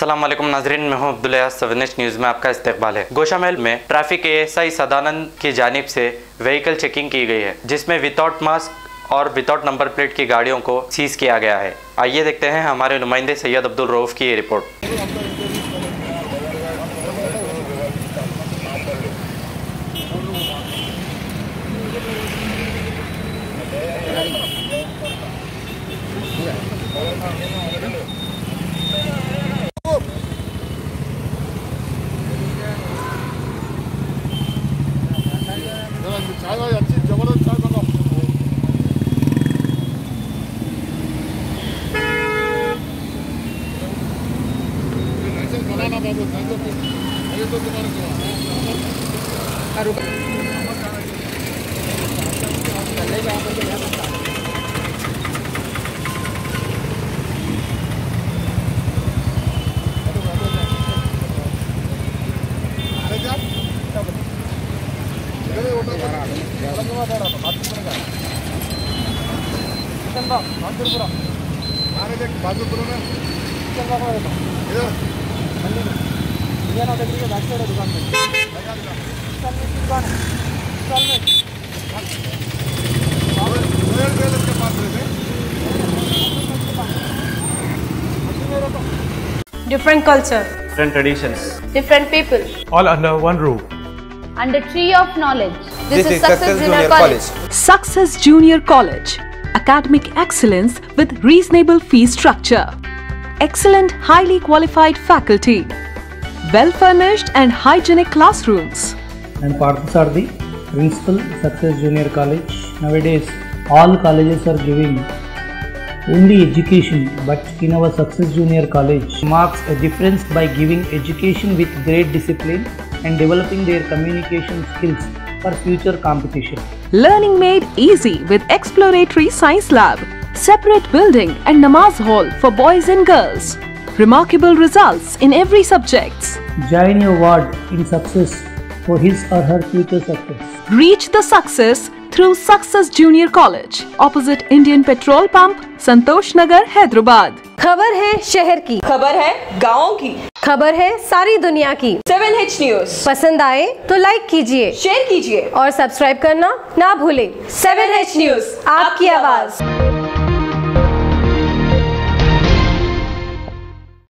अस्सलाम वालेकुम नाजरीन, मैं हूं अब्दुल सवनिश न्यूज़ में आपका इस्तकबाल है। गोशामहल में ट्रैफिक ASI सदानंद की जानिब से व्हीकल चेकिंग की गई है, जिसमें विदाउट मास्क और विदाउट नंबर प्लेट की गाड़ियों को सीज किया गया है। आइए देखते हैं हमारे नुमाइंदे सैयद अब्दुल रऊफ की ये रिपोर्ट। अच्छी जबरदस्त चाय बनाओ। लाइसेंस बनाना बाबू, अभी तो तुम्हारे बाजू करो ना, दुकान में Different culture, different traditions, different people, all under one roof. Under tree of knowledge. This is Success Junior College. Success Junior College. Academic excellence with reasonable fee structure. Excellent, highly qualified faculty. Well-furnished and hygienic classrooms. And Parthas are the principal Success Junior College. Nowadays, all colleges are giving only education, but in our Success Junior College marks a difference by giving education with great discipline and developing their communication skills for future competition. Learning made easy with exploratory science lab, separate building and namaz hall for boys and girls. Remarkable results in every subject. Join your ward in success for his or her future success. Reach the success through Success Junior College, opposite Indian Petrol Pump, Santosh Nagar, Hyderabad. खबर है शहर की, खबर है गाँव की, खबर है सारी दुनिया की। 7H न्यूज़ पसंद आए तो लाइक कीजिए, शेयर कीजिए और सब्सक्राइब करना ना भूलें। 7H न्यूज़, आपकी आवाज़।